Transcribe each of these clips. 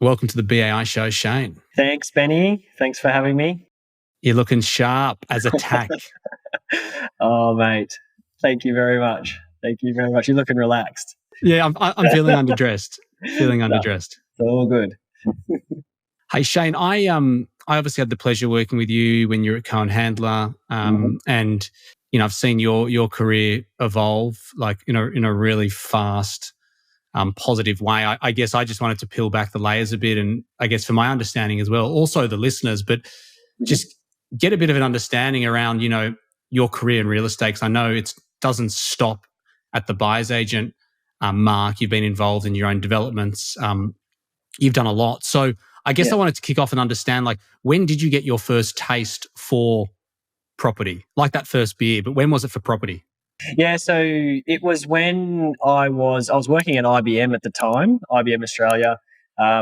Welcome to the BAI show, Shane. Thanks, Benny. Thanks for having me. You're looking sharp as a tack. Oh, mate. Thank you very much. You're looking relaxed. Yeah, I'm feeling underdressed. No, it's all good. Hey, Shane, I obviously had the pleasure working with you when you were at Cohen Handler, and I've seen your career evolve in a really fast, positive way. I guess I just wanted to peel back the layers a bit, and I guess for my understanding as well, also the listeners, but just get a bit of an understanding around your career in real estate. 'Cause I know it doesn't stop at the buyer's agent mark. You've been involved in your own developments. You've done a lot. So I guess I wanted to kick off and understand, when did you get your first taste for property? Like that first beer, but when was it for property? Yeah, so it was when I was working at IBM at the time, IBM Australia,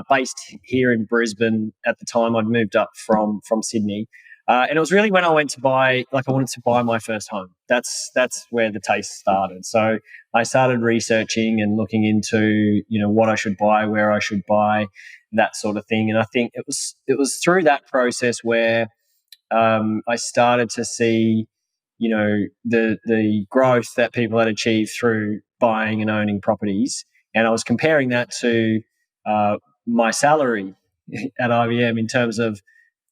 based here in Brisbane at the time. I'd moved up from Sydney. And it was really when I went to buy, I wanted to buy my first home. That's where the taste started. So I started researching and looking into, what I should buy, where I should buy, that sort of thing. And I think it was through that process where I started to see, the growth that people had achieved through buying and owning properties. And I was comparing that to my salary at IBM in terms of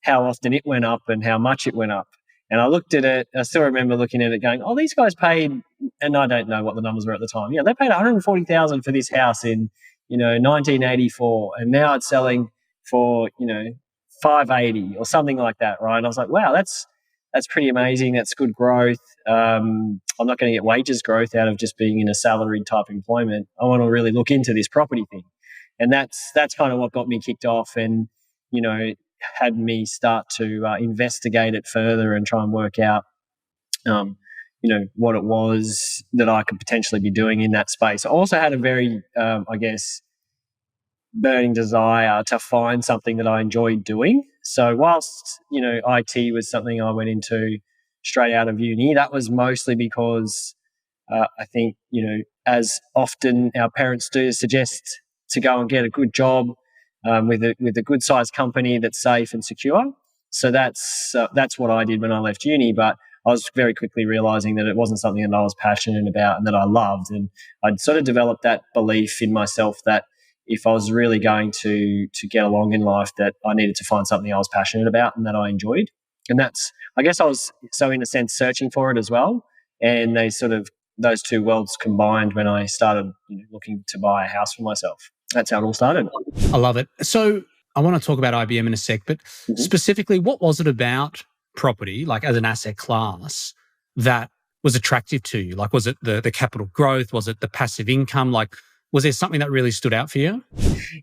how often it went up and how much it went up. And I looked at it, I still remember looking at it going, oh, these guys paid, and I don't know what the numbers were at the time. They paid $140,000 for this house in, 1984, and now it's selling for, $580 or something like that, right? And I was like, wow, that's pretty amazing. That's good growth. I'm not going to get wages growth out of just being in a salaried type employment. I want to really look into this property thing. And that's kind of what got me kicked off and, had me start to investigate it further and try and work out, what it was that I could potentially be doing in that space. I also had a very, burning desire to find something that I enjoyed doing. So whilst, IT was something I went into straight out of uni, that was mostly because I think, as often our parents do, suggest to go and get a good job with a good sized company that's safe and secure. So that's what I did when I left uni. But I was very quickly realizing that it wasn't something that I was passionate about and that I loved. And I'd sort of developed that belief in myself that if I was really going to get along in life, that I needed to find something I was passionate about and that I enjoyed. And I guess I was, so in a sense, searching for it as well. And those two worlds combined when I started looking to buy a house for myself. That's how it all started. I love it. So I want to talk about IBM in a sec, but specifically, what was it about property, as an asset class, that was attractive to you? Was it the capital growth? Was it the passive income? Was there something that really stood out for you?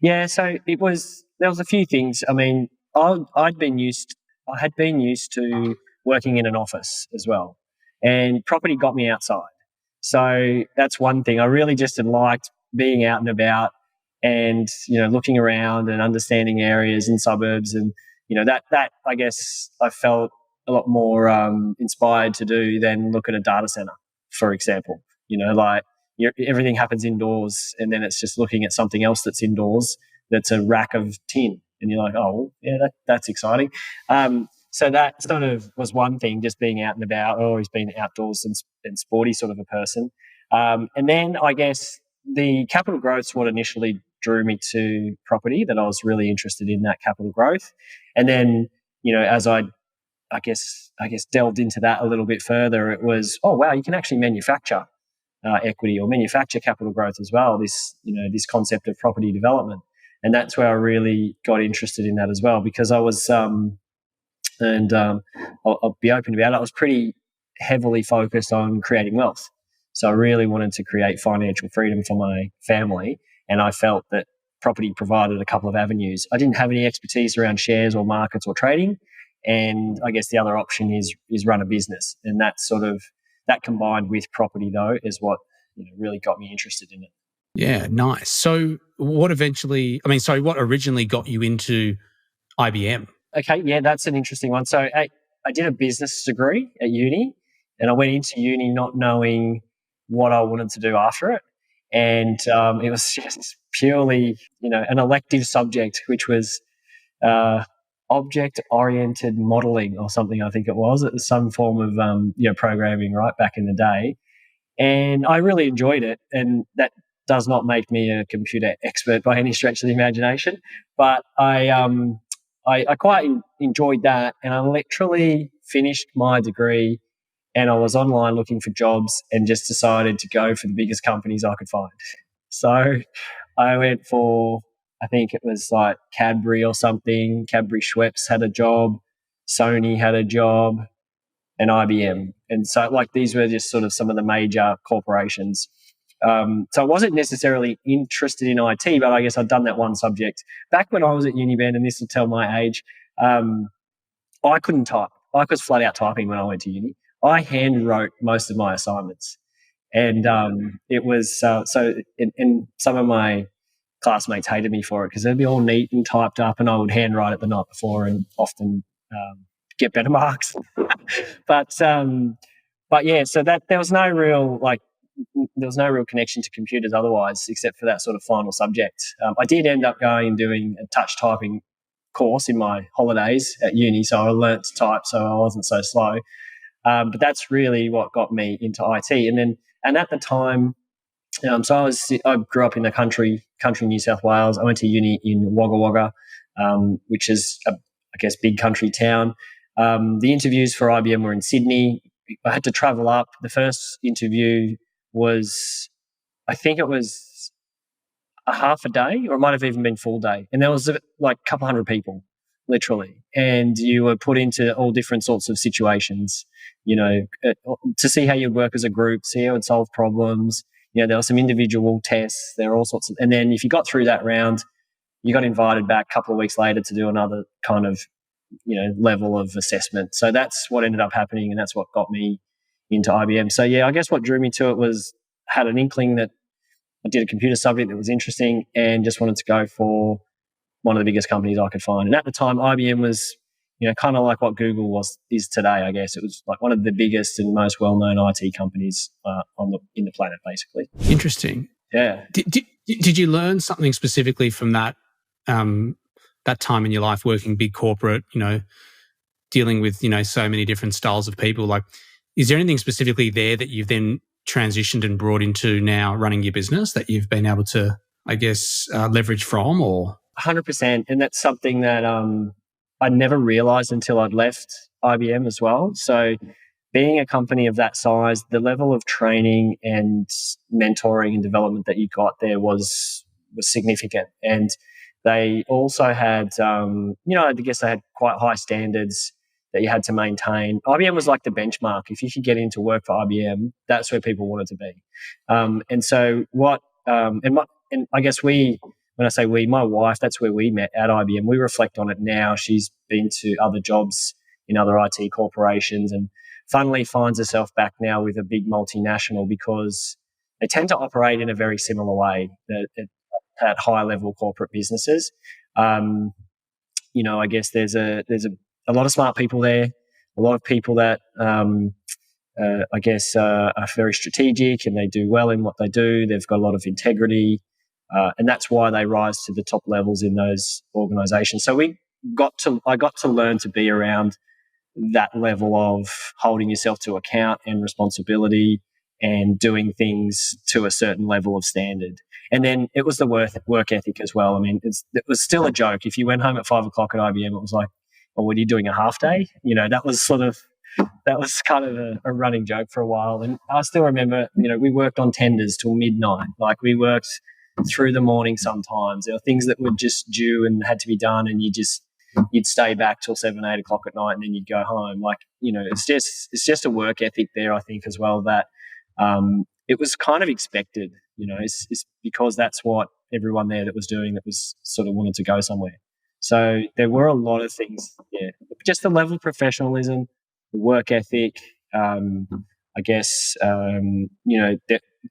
Yeah, so there was a few things. I mean, I had been used to working in an office as well, and property got me outside. So that's one thing. I really just had liked being out and about and, looking around and understanding areas and suburbs. And, that I guess I felt a lot more inspired to do than look at a data center, for example. Everything happens indoors, and then it's just looking at something else that's indoors that's a rack of tin. And you're like, oh, yeah, that's exciting. So that sort of was one thing, just being out and about. I've always been outdoors and sporty sort of a person. And then I guess the capital growth is what initially drew me to property, that I was really interested in that capital growth. And then, as I guess delved into that a little bit further, it was, oh, wow, you can actually manufacture equity or manufacture capital growth as well, this concept of property development. And that's where I really got interested in that as well, because I was, I'll be open about it, I was pretty heavily focused on creating wealth. So I really wanted to create financial freedom for my family, and I felt that property provided a couple of avenues. I didn't have any expertise around shares or markets or trading, and I guess the other option is run a business, and that combined with property though is what really got me interested in it. Yeah, nice. So what originally got you into IBM? Okay, yeah, that's an interesting one. So I did a business degree at uni, and I went into uni not knowing what I wanted to do after it. and it was just purely, an elective subject, which was uh, object-oriented modeling or something. I think it was. It was some form of programming right back in the day, and I really enjoyed it. And that does not make me a computer expert by any stretch of the imagination, but I quite enjoyed that, and I literally finished my degree, and I was online looking for jobs, and just decided to go for the biggest companies I could find. So I went for, I think it was like Cadbury or something. Cadbury Schweppes had a job, Sony had a job, and IBM. And so, like, these were just sort of some of the major corporations. So I wasn't necessarily interested in IT, but I guess I'd done that one subject. Back when I was at uni, Ben, and this will tell my age, I couldn't type. I was flat out typing when I went to uni. I hand wrote most of my assignments. And it was and some of my classmates hated me for it because they'd be all neat and typed up, and I would handwrite it the night before and often get better marks. but yeah, so that there was no real connection to computers otherwise, except for that sort of final subject. I did end up going and doing a touch typing course in my holidays at uni, so I learnt to type, so I wasn't so slow. But that's really what got me into IT. And at the time, so I grew up in the country New South Wales. I went to uni in Wagga Wagga, which is I guess big country town. The interviews for IBM were in Sydney. I had to travel up. The first interview was, I think it was a half a day, or it might have even been full day. And there was like a couple hundred people, literally. And you were put into all different sorts of situations, to see how you'd work as a group, see how you'd solve problems. There were some individual tests. There were all sorts of, and then if you got through that round, you got invited back a couple of weeks later to do another kind of, level of assessment. So that's what ended up happening, and that's what got me into IBM. So yeah, I guess what drew me to it was, had an inkling that I did a computer subject that was interesting, and just wanted to go for one of the biggest companies I could find. And at the time, IBM was, kind of like what Google is today. I guess it was like one of the biggest and most well-known IT companies in the planet, basically. Interesting. Yeah. Did you learn something specifically from that that time in your life working big corporate? Dealing with so many different styles of people. Like, is there anything specifically there that you've then transitioned and brought into now running your business that you've been able to, I guess, leverage from? Or 100%, and that's something that I never realized until I'd left IBM as well. So being a company of that size, the level of training and mentoring and development that you got there was significant. And they also had, I guess they had quite high standards that you had to maintain. IBM was like the benchmark. If you could get into work for IBM, that's where people wanted to be. And so and I guess when I say we, my wife, that's where we met at IBM. We reflect on it now. She's been to other jobs in other IT corporations, and funnily finds herself back now with a big multinational, because they tend to operate in a very similar way at high level corporate businesses. I guess there's a lot of smart people there, a lot of people that I guess are very strategic, and they do well in what they do. They've got a lot of integrity. And that's why they rise to the top levels in those organizations. So I got to learn to be around that level of holding yourself to account and responsibility, and doing things to a certain level of standard. And then it was the work ethic as well. I mean, it was still a joke. If you went home at 5 o'clock at IBM, it was like, "Oh, what are you doing, a half day?" That was kind of a running joke for a while. And I still remember, we worked on tenders till midnight. Like, we worked through the morning sometimes. There were things that were just due and had to be done, and you'd stay back till 7, 8 o'clock at night, and then you'd go home. Like, it's just a work ethic there, I think, as well, that it was kind of expected. It's because that's what everyone there that was doing, that was sort of wanted to go somewhere. So there were a lot of things, yeah. Just the level of professionalism, the work ethic, I guess,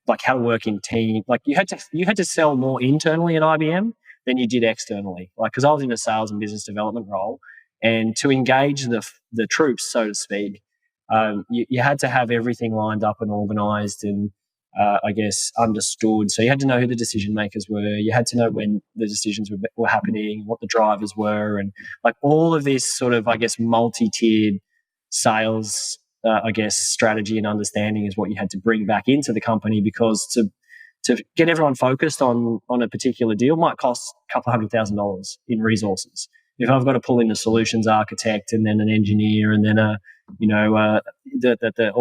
like how to work in team. Like, you had to sell more internally at IBM than you did externally. Like, because I was in a sales and business development role, and to engage the troops, so to speak, you had to have everything lined up and organised, and I guess, understood. So you had to know who the decision makers were. You had to know when the decisions were happening, what the drivers were, and like all of this sort of, I guess, multi-tiered sales, I guess, strategy and understanding is what you had to bring back into the company, because to get everyone focused on a particular deal might cost a couple $100,000 in resources. If I've got to pull in a solutions architect and then an engineer and then all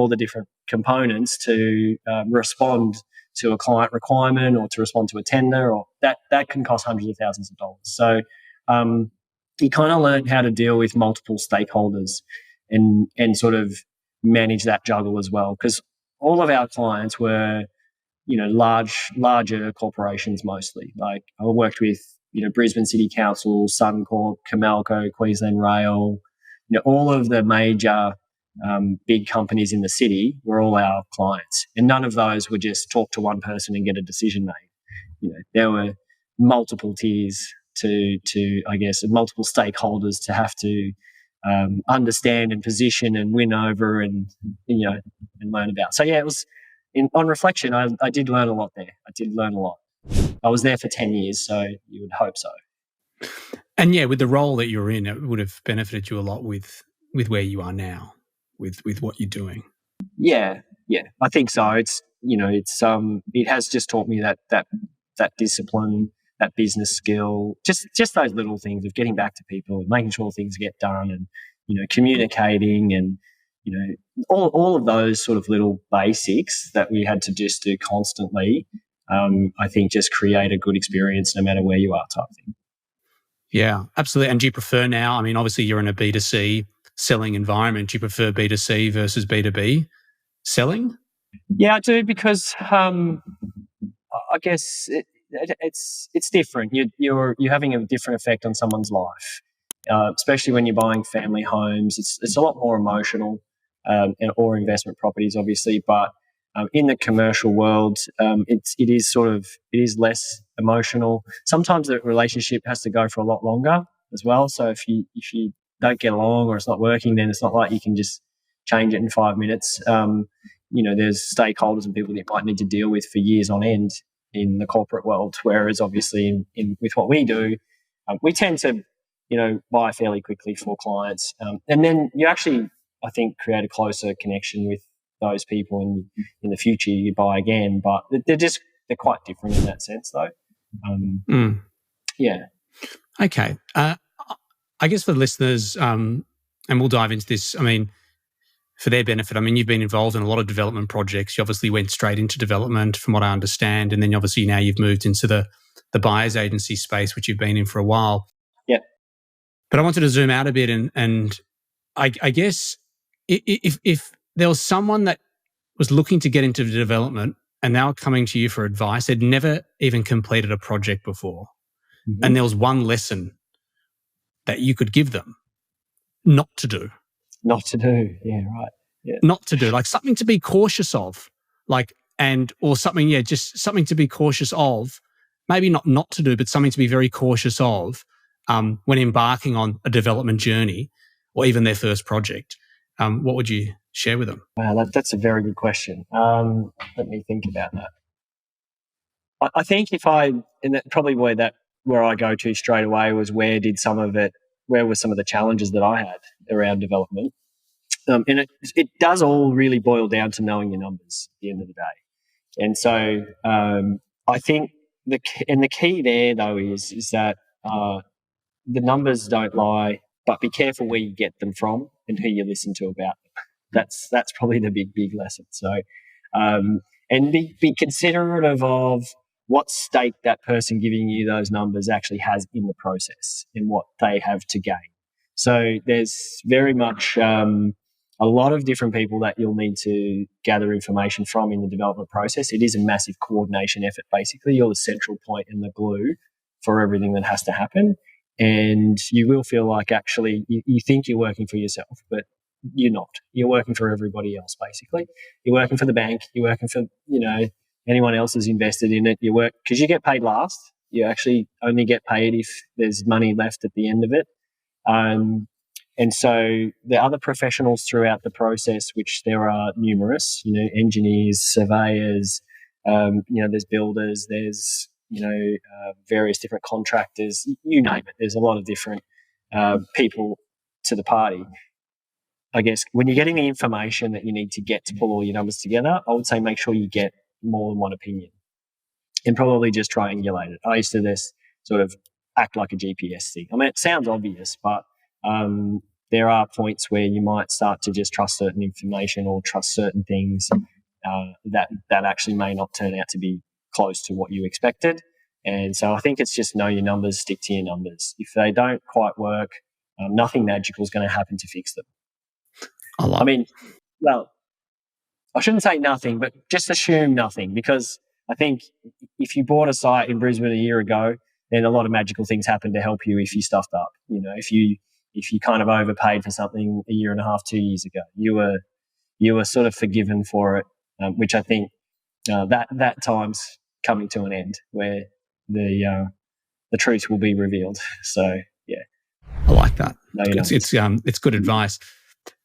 the different components to respond to a client requirement or to respond to a tender, or that can cost hundreds of thousands of dollars. So you kind of learn how to deal with multiple stakeholders and sort of manage that juggle as well, because all of our clients were larger corporations mostly. Like I worked with Brisbane City Council, Suncorp, Comalco, Queensland Rail, all of the major big companies in the city were all our clients, and none of those would just talk to one person and get a decision made. There were multiple tiers to I guess multiple stakeholders to have to understand and position and win over and learn about. So yeah, it was on reflection, I did learn a lot there. I did learn a lot. I was there for 10 years, so you would hope so. And yeah, with the role that you're in, it would have benefited you a lot with where you are now, with what you're doing. Yeah, I think so. It's it has just taught me that discipline, that business skill, just those little things of getting back to people, making sure things get done, and communicating, and all of those sort of little basics that we had to just do constantly. I think just create a good experience no matter where you are, type thing. Yeah, absolutely. And do you prefer now? I mean, obviously you're in a B2C selling environment. Do you prefer B2C versus B2B selling? Yeah, I do, because I guess it's different. You're having a different effect on someone's life, especially when you're buying family homes. It's a lot more emotional, or investment properties, obviously. But in the commercial world, it is less emotional. Sometimes the relationship has to go for a lot longer as well. So if you don't get along or it's not working, then it's not like you can just change it in 5 minutes. There's stakeholders and people that you might need to deal with for years on end in the corporate world. Whereas obviously with what we do, we tend to, buy fairly quickly for clients. And then you actually, I think, create a closer connection with those people, and in the future you buy again. But they're quite different in that sense, though. Yeah. Okay. I guess for the listeners, and we'll dive into this, I mean, for their benefit, I mean, you've been involved in a lot of development projects. You obviously went straight into development, from what I understand, and then obviously now you've moved into the buyer's agency space, which you've been in for a while. Yeah. But I wanted to zoom out a bit, and I guess if there was someone that was looking to get into development and now coming to you for advice, they'd never even completed a project before, and there was one lesson that you could give them not to do. Not to do, yeah, right. Yeah. Not to do, like something to be cautious of, just something to be cautious of. Maybe not to do, but something to be very cautious of when embarking on a development journey or even their first project. What would you share with them? Wow, that's a very good question. Let me think about that. I think probably where I go to straight away was where were some of the challenges that I had around development. And it does all really boil down to knowing your numbers at the end of the day. And so I think the key there, though, is that the numbers don't lie, but be careful where you get them from and who you listen to about them. That's probably the big lesson. So and be considerate of what stake that person giving you those numbers actually has in the process and what they have to gain. So there's very much a lot of different people that you'll need to gather information from in the development process. It is a massive coordination effort, basically. You're the central point and the glue for everything that has to happen. And you will feel like actually you think you're working for yourself, but you're not. You're working for everybody else, basically. You're working for the bank. You're working for, anyone else is invested in it. You work because you get paid last. You actually only get paid if there's money left at the end of it. And so the other professionals throughout the process, which there are numerous, engineers, surveyors, There's builders, there's various different contractors, you name it. There's a lot of different people to the party. I guess when you're getting the information that you need to get to pull all your numbers together, I would say make sure you get more than one opinion and probably just triangulate it. I used to this sort of act like a GPS thing. I mean, it sounds obvious, but there are points where you might start to just trust certain information or trust certain things that actually may not turn out to be close to what you expected. And so I think it's just know your numbers, stick to your numbers. If they don't quite work, nothing magical is going to happen to fix them. I mean, well, I shouldn't say nothing, but just assume nothing, because I think if you bought a site in Brisbane a year ago, then a lot of magical things happen to help you if you stuffed up. If you kind of overpaid for something a year and a half, 2 years ago, you were sort of forgiven for it, which I think that time's coming to an end where the truth will be revealed. So yeah, I like that. It's good advice.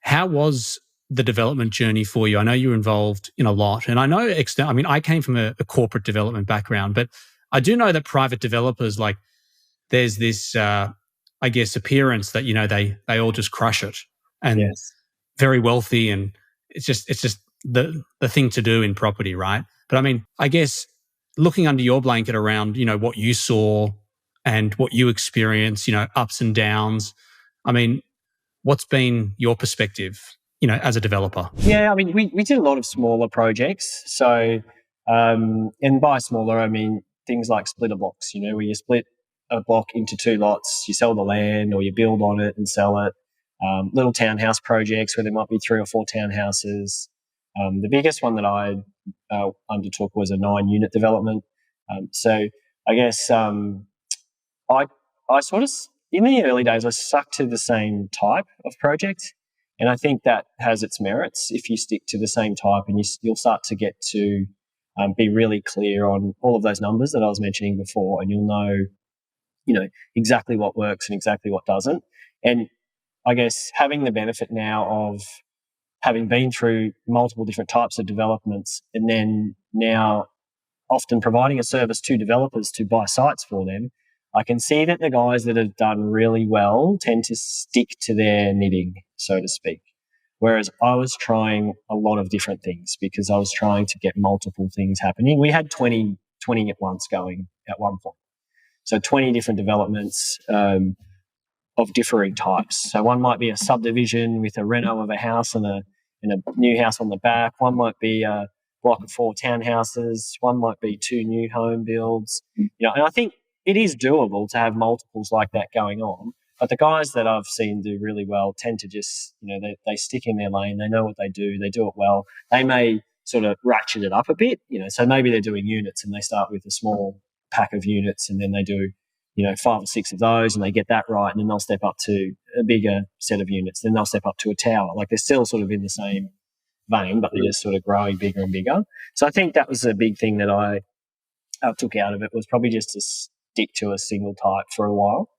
How was the development journey for you? I know you were involved in a lot, and I know I came from a corporate development background, but I do know that private developers, like, there's this, I guess, appearance that they all just crush it and yes. very wealthy, and it's just the thing to do in property, right? But I mean, I guess looking under your blanket around, what you saw and what you experienced, ups and downs. I mean, what's been your perspective, as a developer? Yeah, I mean, we did a lot of smaller projects. So, and by smaller, I mean things like splitter blocks, where you split a block into two lots, you sell the land or you build on it and sell it. Little townhouse projects where there might be 3 or 4 townhouses. The biggest one that I undertook was a 9-unit development. So I guess I sort of, in the early days, I stuck to the same type of project. And I think that has its merits if you stick to the same type, and you'll start to get to be really clear on all of those numbers that I was mentioning before, and you'll know, exactly what works and exactly what doesn't. And I guess having the benefit now of having been through multiple different types of developments, and then now often providing a service to developers to buy sites for them, I can see that the guys that have done really well tend to stick to their knitting, so to speak. Whereas I was trying a lot of different things because I was trying to get multiple things happening. We had 20 at once going at one point. So 20 different developments of differing types. So one might be a subdivision with a reno of a house and a new house on the back. One might be a block of 4 townhouses. One might be 2 new home builds. And I think it is doable to have multiples like that going on. But the guys that I've seen do really well tend to just, they stick in their lane. They know what they do it well. They may sort of ratchet it up a bit, so maybe they're doing units and they start with a small pack of units and then they do, 5 or 6 of those and they get that right. And then they'll step up to a bigger set of units. Then they'll step up to a tower. Like, they're still sort of in the same vein, but they're just sort of growing bigger and bigger. So I think that was a big thing that I took out of it, was probably just to stick to a single type for a while,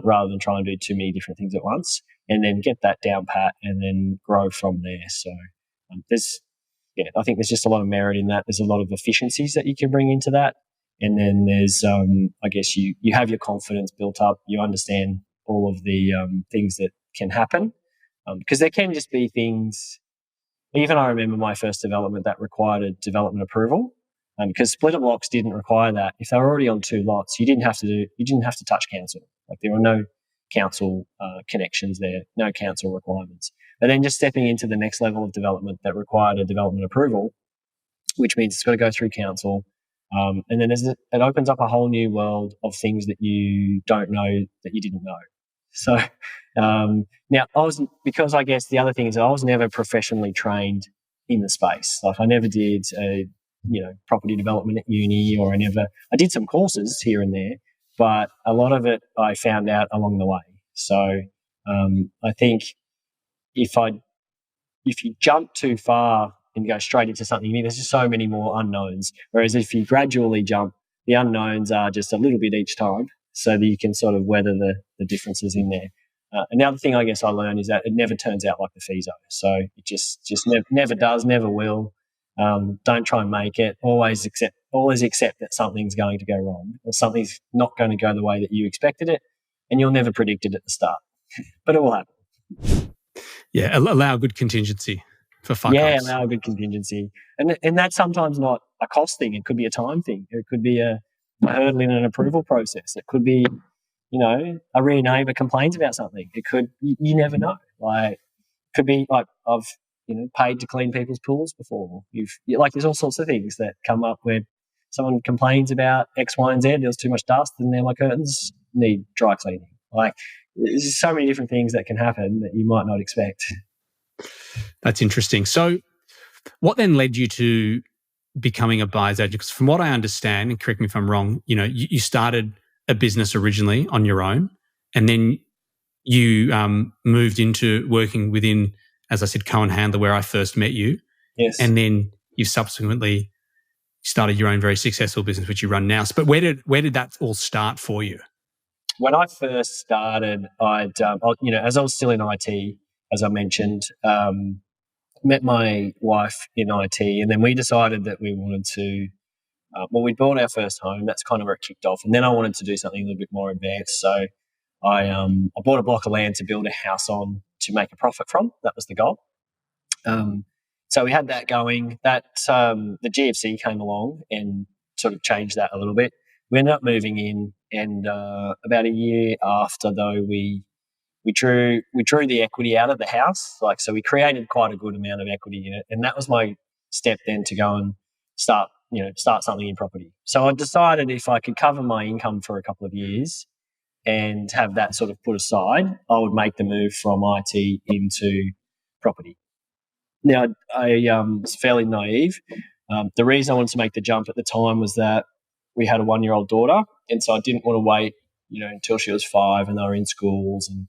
rather than try and do too many different things at once, and then get that down pat and then grow from there. So I think there's just a lot of merit in that. There's a lot of efficiencies that you can bring into that. And then there's, I guess you have your confidence built up. You understand all of the things that can happen, because there can just be things. Even I remember my first development that required a development approval. Because splitter blocks didn't require that. If they were already on 2 lots, you didn't have to touch council. Like, there were no council connections there, no council requirements. But then just stepping into the next level of development that required a development approval, which means it's got to go through council, and then it opens up a whole new world of things that you don't know that you didn't know. So now because I guess the other thing is I was never professionally trained in the space. Like, I never did property development at uni, or I did some courses here and there, but a lot of it I found out along the way. So I think if you jump too far and go straight into something new, there's just so many more unknowns. Whereas if you gradually jump, the unknowns are just a little bit each time, so that you can sort of weather the differences in there. And the other thing I guess I learned is that it never turns out like the FISO. So it just never does, never will. Don't try and make it. Always accept that something's going to go wrong, or something's not going to go the way that you expected it, and you'll never predict it at the start, but it will happen. Yeah, allow good contingency for fuck ups. Yeah, allow a good contingency, and that's sometimes not a cost thing. It could be a time thing. It could be a hurdle in an approval process. It could be, a rear neighbour complains about something. It could, you never know. Like, could be like I've paid to clean people's pools before. There's all sorts of things that come up where someone complains about X, Y, and Z. There's too much dust, and now my curtains need dry cleaning. Like, there's so many different things that can happen that you might not expect. That's interesting. So, what then led you to becoming a buyer's agent? Because from what I understand, and correct me if I'm wrong, you started a business originally on your own, and then you moved into working within, as I said, Cohen Handler, where I first met you. Yes. And then you subsequently started your own very successful business, which you run now. But where did that all start for you? When I first started, as I was still in IT, as I mentioned, met my wife in IT, and then we decided that we wanted to. We bought our first home. That's kind of where it kicked off, and then I wanted to do something a little bit more advanced. So I bought a block of land to build a house on to make a profit from. That was the goal. So we had that going. That the GFC came along and sort of changed that a little bit. We ended up moving in, and about a year after, though, we drew the equity out of the house. So we created quite a good amount of equity in it, and that was my step then to go and start something in property. So I decided if I could cover my income for a couple of years and have that sort of put aside, I would make the move from IT into property. Now, I was fairly naive. The reason I wanted to make the jump at the time was that we had a 1-year-old daughter, and so I didn't want to wait, until she was 5 and they were in schools, and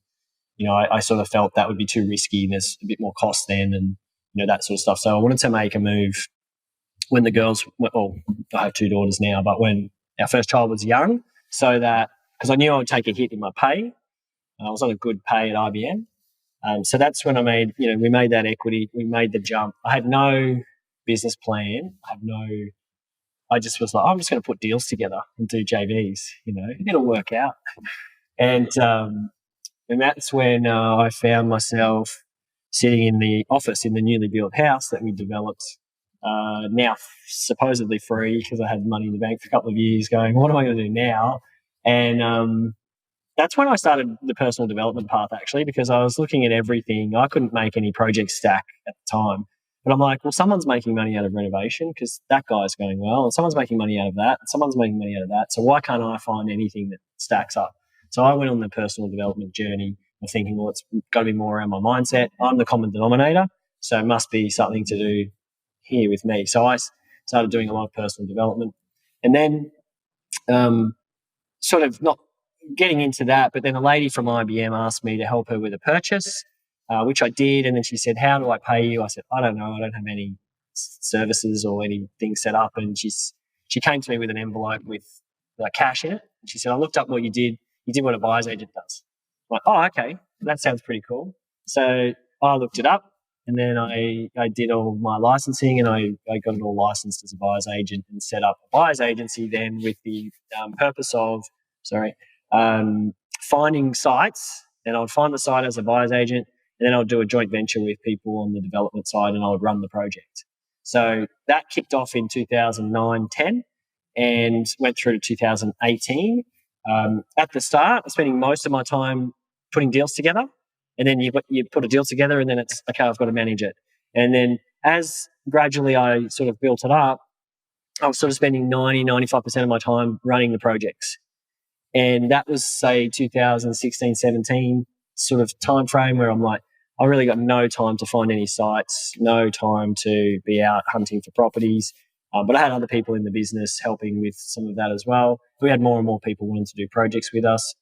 I sort of felt that would be too risky, and there's a bit more cost then, and that sort of stuff. So I wanted to make a move when the girls, I have 2 daughters now, but when our first child was young, so that, because I knew I would take a hit in my pay. I was on a good pay at IBM. So that's when we made that equity, we made the jump. I had no business plan. I just was like, I'm just going to put deals together and do JVs, it'll work out. And that's when I found myself sitting in the office in the newly built house that we developed, now supposedly free because I had money in the bank for a couple of years, going, what am I going to do now? And that's when I started the personal development path, actually, because I was looking at everything. I couldn't make any projects stack at the time. But I'm like, well, someone's making money out of renovation because that guy's going well, and someone's making money out of that, and someone's making money out of that. So why can't I find anything that stacks up? So I went on the personal development journey of thinking, well, it's got to be more around my mindset. I'm the common denominator, so it must be something to do here with me. So I started doing a lot of personal development. And then sort of not getting into that, but then a lady from IBM asked me to help her with a purchase, which I did. And then she said, how do I pay you? I said, I don't know. I don't have any services or anything set up. And she came to me with an envelope with cash in it. And she said, I looked up what you did. You did what a buyer's agent does. I'm like, oh, okay. That sounds pretty cool. So I looked it up, and then I did all my licensing, and I got it all licensed as a buyer's agent and set up a buyer's agency then with the purpose of, finding sites. And I would find the site as a buyer's agent, and then I would do a joint venture with people on the development side, and I would run the project. So that kicked off in 2009-10 and went through to 2018. At the start, I was spending most of my time putting deals together, and then you put a deal together, and then it's, okay, I've got to manage it. And then as gradually I sort of built it up, I was sort of spending 95% of my time running the projects. And that was, say, 2016, 17 sort of time frame where I'm like, I really got no time to find any sites, no time to be out hunting for properties. But I had other people in the business helping with some of that as well. We had more and more people wanting to do projects with us.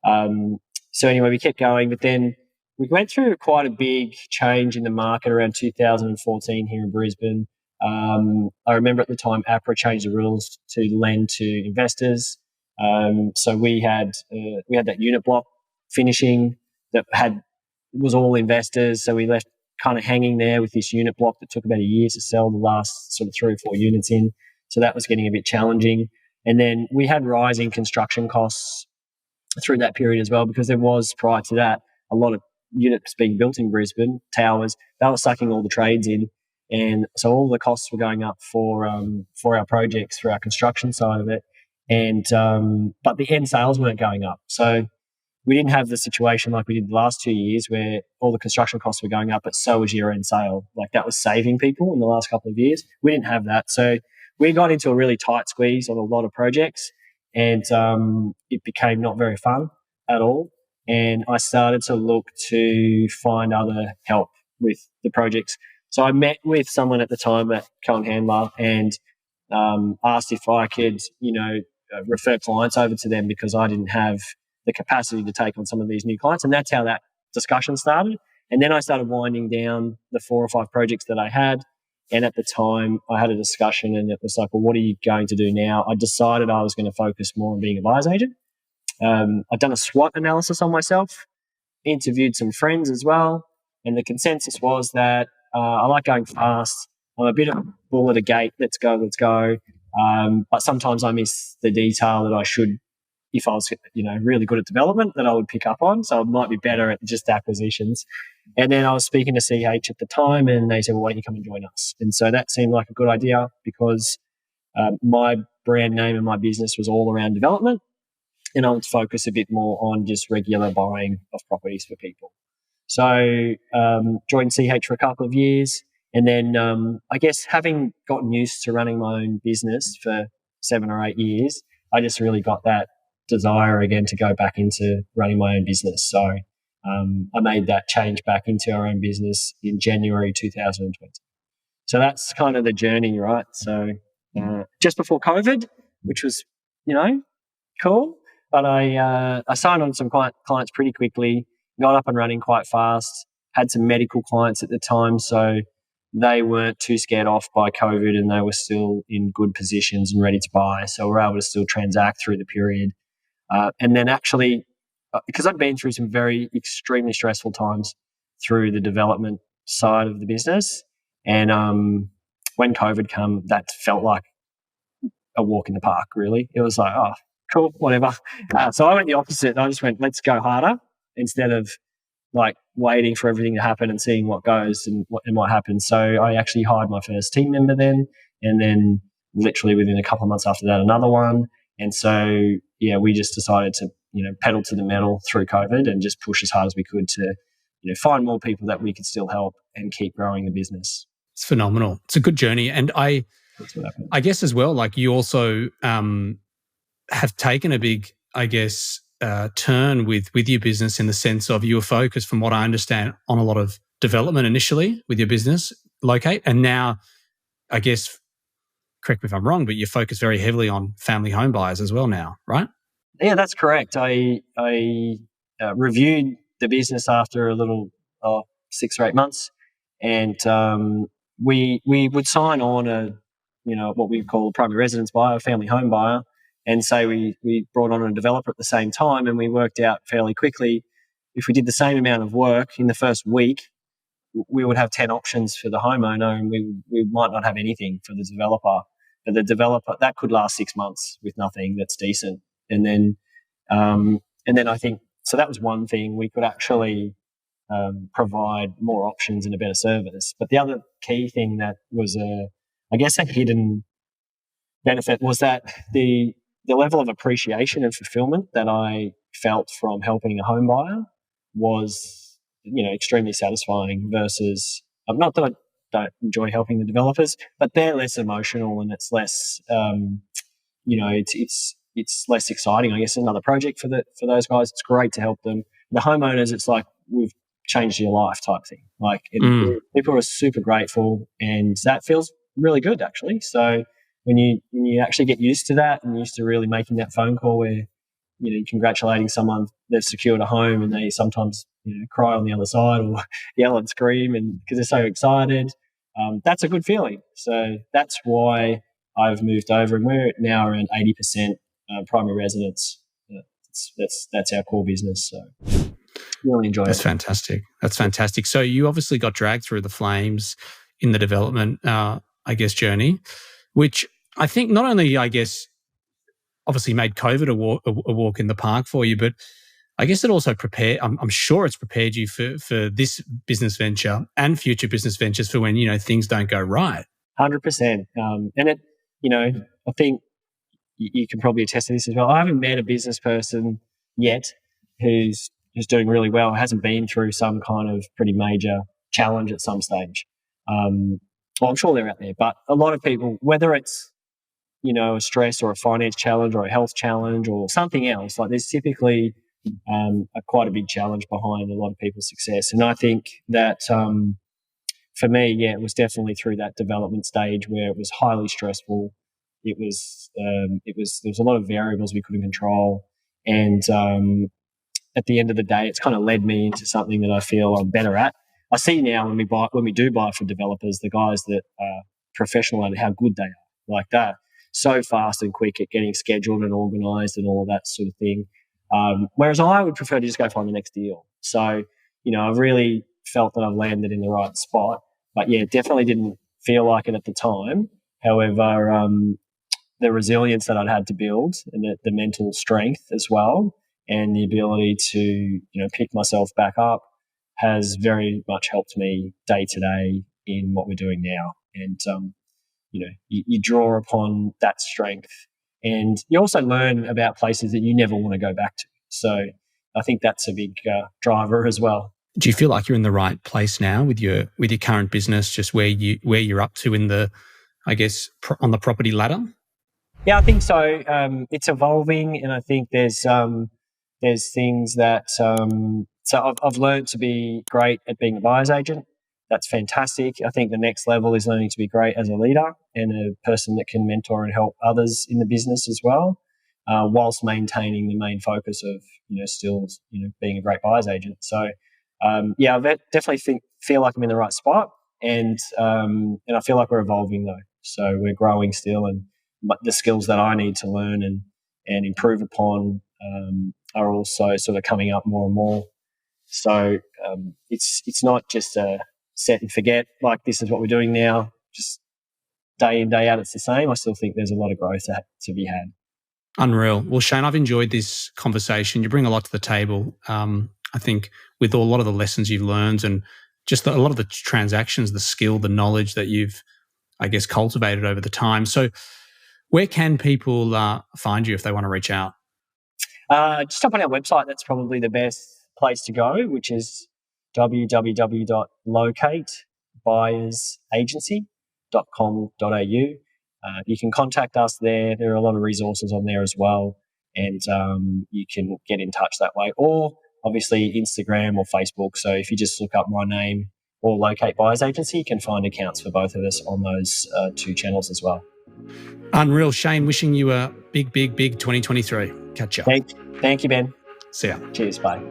So anyway, we kept going. But then we went through quite a big change in the market around 2014 here in Brisbane. I remember at the time APRA changed the rules to lend to investors. So we had that unit block finishing that was all investors. So we left kind of hanging there with this unit block that took about a year to sell the last sort of 3 or 4 units in. So that was getting a bit challenging. And then we had rising construction costs through that period as well, because there was, prior to that, a lot of units being built in Brisbane, towers. They were sucking all the trades in. And so all the costs were going up for our projects, for our construction side of it. And but the end sales weren't going up. So we didn't have the situation like we did the last 2 years where all the construction costs were going up, but so was year end sale. Like that was saving people in the last couple of years. We didn't have that. So we got into a really tight squeeze on a lot of projects, and it became not very fun at all. And I started to look to find other help with the projects. So I met with someone at the time at Cohen Handler and asked if I could, refer clients over to them, because I didn't have the capacity to take on some of these new clients. And that's how that discussion started. And then I started winding down the 4 or 5 projects that I had. And at the time, I had a discussion, and it was like, well, what are you going to do now? I decided I was going to focus more on being a buyer's agent. I'd done a SWOT analysis on myself, interviewed some friends as well, and the consensus was that I like going fast. I'm a bit of a bull at a gate. Let's go. But sometimes I miss the detail that I should, if I was, really good at development, that I would pick up on. So I might be better at just acquisitions. And then I was speaking to CH at the time, and they said, well, why don't you come and join us? And so that seemed like a good idea, because my brand name and my business was all around development, and I would focus a bit more on just regular buying of properties for people. So joined CH for a couple of years, and then I guess having gotten used to running my own business for 7 or 8 years, I just really got that desire again to go back into running my own business. So I made that change back into our own business in January 2020. So that's kind of the journey, right? So just before COVID, which was, cool. But I signed on some clients pretty quickly, got up and running quite fast, had some medical clients at the time, so they weren't too scared off by COVID, and they were still in good positions and ready to buy. So we're able to still transact through the period. And then actually, because I'd been through some very extremely stressful times through the development side of the business, and when COVID came, that felt like a walk in the park, really. It was like, oh, cool, whatever. So I went the opposite. I just went, let's go harder, instead of like waiting for everything to happen and seeing what goes and what happens. So I actually hired my first team member then, and then literally within a couple of months after that, another one. And so, yeah, we just decided to, pedal to the metal through COVID and just push as hard as we could to, find more people that we could still help and keep growing the business. It's phenomenal. It's a good journey. And I guess as well, like you also have taken a big, turn with your business, in the sense of you were focused, from what I understand, on a lot of development initially with your business, Locate. And now, I guess, correct me if I'm wrong, but you focus very heavily on family home buyers as well now, right? Yeah, that's correct. I reviewed the business after a little 6 or 8 months, and we would sign on what we call a primary residence buyer, a family home buyer, and say we brought on a developer at the same time, and we worked out fairly quickly, if we did the same amount of work in the first week, we would have 10 options for the homeowner, and we might not have anything for the developer. But the developer, that could last 6 months with nothing that's decent. And then I think, so that was one thing. We could actually provide more options and a better service. But the other key thing that was a hidden benefit was that the level of appreciation and fulfillment that I felt from helping a home buyer was, extremely satisfying, versus, not that I don't enjoy helping the developers, but they're less emotional, and it's less, it's less exciting. I guess another project for those guys. It's great to help them. The homeowners, it's like, we've changed your life type thing. Like people are super grateful, and that feels really good, actually. So when you actually get used to that, and used to really making that phone call where you're congratulating someone, they've secured a home, and they sometimes cry on the other side, or yell and scream, and because they're so excited, that's a good feeling. So that's why I've moved over, and we're now around 80% primary residence. That's our core business. So Really enjoy That's it. fantastic. That's fantastic. So you obviously got dragged through the flames in the development, journey, which I think not only, obviously made COVID a walk in the park for you, but I guess it also prepared. I'm sure it's prepared you for this business venture and future business ventures for when things don't go right. 100%. And it, I think you can probably attest to this as well. I haven't met a business person yet who's doing really well, hasn't been through some kind of pretty major challenge at some stage. Well, I'm sure they're out there, but a lot of people, whether it's a stress or a finance challenge or a health challenge or something else, like there's typically quite a big challenge behind a lot of people's success. And I think that for me, it was definitely through that development stage where it was highly stressful. There was a lot of variables we couldn't control, and at the end of the day, it's kind of led me into something that I feel I'm better at. I see now when we do buy for developers, the guys that are professional at how good they are, like that, so fast and quick at getting scheduled and organised and all of that sort of thing. Whereas I would prefer to just go find the next deal. So, I've really felt that I've landed in the right spot, but definitely didn't feel like it at the time. However, the resilience that I'd had to build and the mental strength as well, and the ability to pick myself back up has very much helped me day to day in what we're doing now. And you draw upon that strength, and you also learn about places that you never want to go back to. So I think that's a big driver as well. Do you feel like you're in the right place now with your current business, just where you're up to in the, on the property ladder? Yeah, I think so. It's evolving, and I think there's things that so I've learned to be great at being a buyer's agent. That's fantastic. I think the next level is learning to be great as a leader and a person that can mentor and help others in the business as well, whilst maintaining the main focus of still being a great buyer's agent. So I definitely feel like I'm in the right spot, and I feel like we're evolving though. So we're growing still, and the skills that I need to learn and improve upon are also sort of coming up more and more. So it's not just a set and forget, like this is what we're doing now, just day in, day out, it's the same. I still think there's a lot of growth to be had. Unreal. Well, Shane, I've enjoyed this conversation. You bring a lot to the table. I think with a lot of the lessons you've learned and just a lot of the transactions, the skill, the knowledge that you've, cultivated over the time. So where can people find you if they want to reach out? Just up on our website. That's probably the best place to go, which is www.locatebuyersagency.com.au. You can contact us there. There are a lot of resources on there as well, and you can get in touch that way, or obviously Instagram or Facebook. So if you just look up my name or Locate Buyers Agency, you can find accounts for both of us on those two channels as well. Unreal. Shane, wishing you a big 2023. Catch up. Thank you, Ben. See ya. Cheers. Bye.